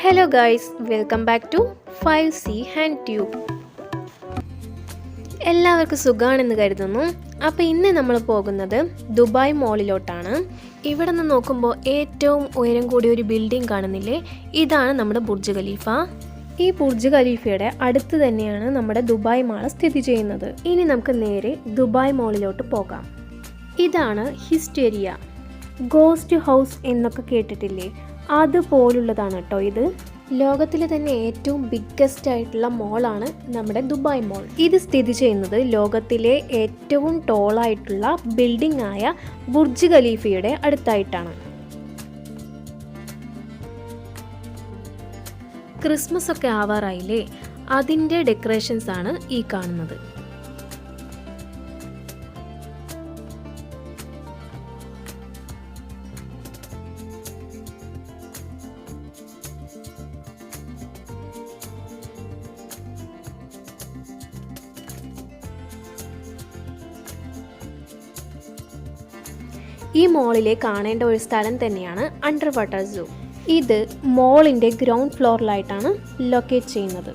Hello guys, welcome back to 5C hand tube. എല്ലാവർക്കും സുഖമാണെന്ന് കരുതുന്നു. അപ്പോൾ ഇന്ന് നമ്മൾ പോകുന്നത് ദുബായ് മോളിലോട്ടാണ്. ഇവിടെ നിന്ന് നോക്കുമ്പോൾ ഏറ്റവും ഉയരം കൂടിയ ഒരു ബിൽഡിംഗ് കാണുന്നില്ലേ, ഇതാണ് നമ്മുടെ ബുർജ് ഖലീഫ. ഈ ബുർജ് ഖലീഫയുടെ അടുത്ത് തന്നെയാണ് നമ്മുടെ ദുബായ് മാൾ സ്ഥിതി ചെയ്യുന്നത്. ഇനി നമുക്ക് നേരെ ദുബായ് മോളിലോട്ട് പോകാം. ഇതാണ് ഹിസ്റ്റേരിയ. ഗോസ്റ്റ് ഹൗസ് എന്നൊക്കെ കേട്ടിട്ടില്ലേ, അതുപോലുള്ളതാണ് കേട്ടോ ഇത്. ലോകത്തിലെ തന്നെ ഏറ്റവും ബിഗ്ഗസ്റ്റ് ആയിട്ടുള്ള മോളാണ് നമ്മുടെ ദുബായ് മോൾ. ഇത് സ്ഥിതി ചെയ്യുന്നത് ലോകത്തിലെ ഏറ്റവും ടോളായിട്ടുള്ള ബിൽഡിംഗ് ആയ ബുർജ് ഖലീഫയുടെ അടുത്തായിട്ടാണ്. ക്രിസ്മസ് ഒക്കെ ആവാറായില്ലേ, അതിൻ്റെ ഡെക്കറേഷൻസ് ആണ് ഈ കാണുന്നത്. ഈ മോളിലെ കാണേണ്ട ഒരു സ്ഥലം തന്നെയാണ് അണ്ടർ വാട്ടർ സൂ. ഇത് മോളിൻ്റെ ഗ്രൗണ്ട് ഫ്ലോറിലായിട്ടാണ് ലൊക്കേറ്റ് ചെയ്യുന്നത്.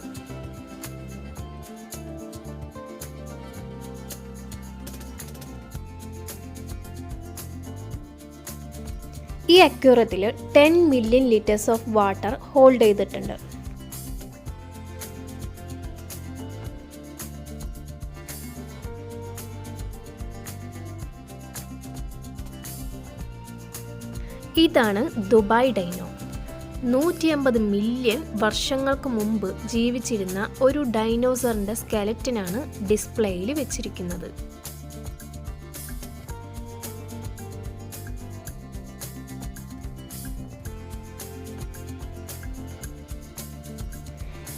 ഈ അക്വേറിയത്തിൽ 10 million litres of water hold ചെയ്തിട്ടുണ്ട്. ഇതാണ് ദുബായ് ഡൈനോ. 150 മില്യൺ വർഷങ്ങൾക്ക് മുമ്പ് ജീവിച്ചിരുന്ന ഒരു ഡൈനോസറിൻ്റെ സ്കെലറ്റനാണ് ഡിസ്പ്ലേയിൽ വെച്ചിരിക്കുന്നത്.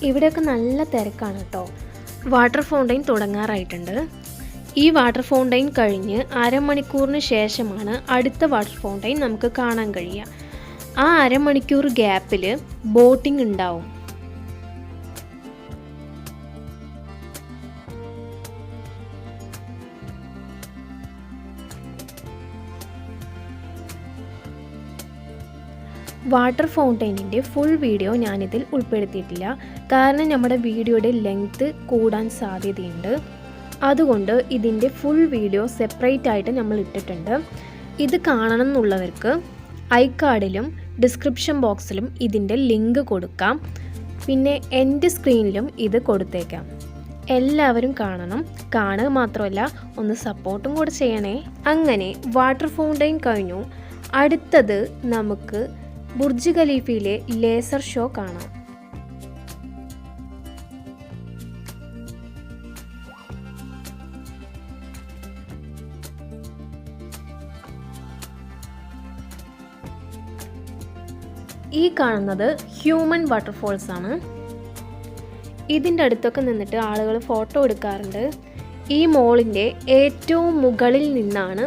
ഇവിടെയൊക്കെ നല്ല തിരക്കാണ് കേട്ടോ. വാട്ടർ ഫൗണ്ടൈൻ തുടങ്ങാറായിട്ടുണ്ട്. ഈ വാട്ടർ ഫൗണ്ടൈൻ കഴിഞ്ഞ് അരമണിക്കൂറിന് ശേഷമാണ് അടുത്ത വാട്ടർ ഫൗണ്ടൈൻ നമുക്ക് കാണാൻ കഴിയുക. ആ അരമണിക്കൂർ ഗ്യാപ്പിൽ ബോട്ടിംഗ് ഉണ്ടാവും. വാട്ടർ ഫൗണ്ടൈനിൻ്റെ ഫുൾ വീഡിയോ ഞാനിതിൽ ഉൾപ്പെടുത്തിയിട്ടില്ല, കാരണം നമ്മുടെ വീഡിയോയുടെ ലെങ്ത് കൂടാൻ സാധ്യതയുണ്ട്. അതുകൊണ്ട് ഇതിൻ്റെ ഫുൾ വീഡിയോ സെപ്പറേറ്റ് ആയിട്ട് നമ്മൾ ഇട്ടിട്ടുണ്ട്. ഇത് കാണണം എന്നുള്ളവർക്ക് ഐകാർഡിലും ഡിസ്ക്രിപ്ഷൻ ബോക്സിലും ഇതിൻ്റെ ലിങ്ക് കൊടുക്കാം. പിന്നെ എൻ്റെ സ്ക്രീനിലും ഇത് കൊടുത്തേക്കാം. എല്ലാവരും കാണണം. കാണുക മാത്രമല്ല, ഒന്ന് സപ്പോർട്ടും കൂടെ ചെയ്യണേ. അങ്ങനെ വാട്ടർ ഫൗണ്ടൈൻ കഴിഞ്ഞു. അടുത്തത് നമുക്ക് ബുർജ് ഖലീഫയിലെ ലേസർ ഷോ കാണാം. ഈ കാണുന്നത് ഹ്യൂമൻ വാട്ടർഫോൾസ് ആണ്. ഇതിൻ്റെ അടുത്തൊക്കെ നിന്നിട്ട് ആളുകൾ ഫോട്ടോ എടുക്കാറുണ്ട്. ഈ മോളിൻ്റെ ഏറ്റവും മുകളിൽ നിന്നാണ്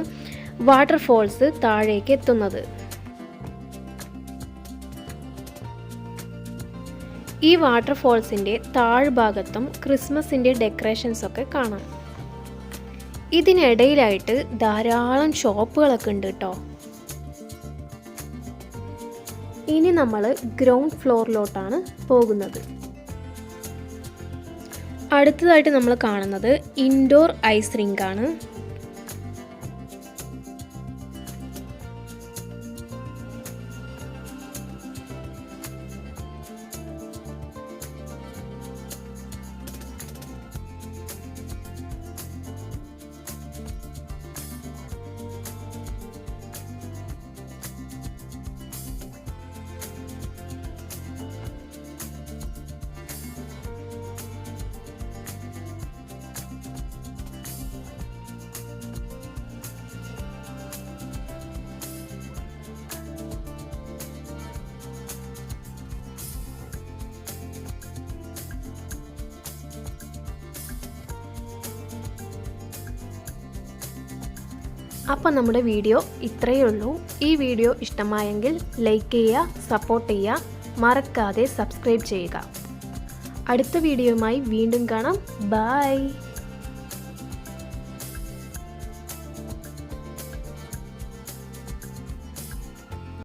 വാട്ടർഫോൾസ് താഴേക്ക് എത്തുന്നത്. ഈ വാട്ടർഫോൾസിൻ്റെ താഴ്ഭാഗത്തും ക്രിസ്മസിൻ്റെ ഡെക്കറേഷൻസ് ഒക്കെ കാണാം. ഇതിനിടയിലായിട്ട് ധാരാളം ഷോപ്പുകളൊക്കെ ഉണ്ട് കേട്ടോ. ഇനി നമ്മൾ ഗ്രൗണ്ട് ഫ്ലോറിലോട്ടാണ് പോകുന്നത്. അടുത്തതായിട്ട് നമ്മൾ കാണുന്നത് ഇൻഡോർ ഐസ് റിങ്ക് ആണ്. അപ്പോൾ നമ്മുടെ വീഡിയോ ഇത്രയേ ഉള്ളൂ. ഈ വീഡിയോ ഇഷ്ടമായെങ്കിൽ ലൈക്ക് ചെയ്യുക, സപ്പോർട്ട് ചെയ്യുക, മറക്കാതെ സബ്സ്ക്രൈബ് ചെയ്യുക. അടുത്ത വീഡിയോയുമായി വീണ്ടും കാണാം. ബൈ.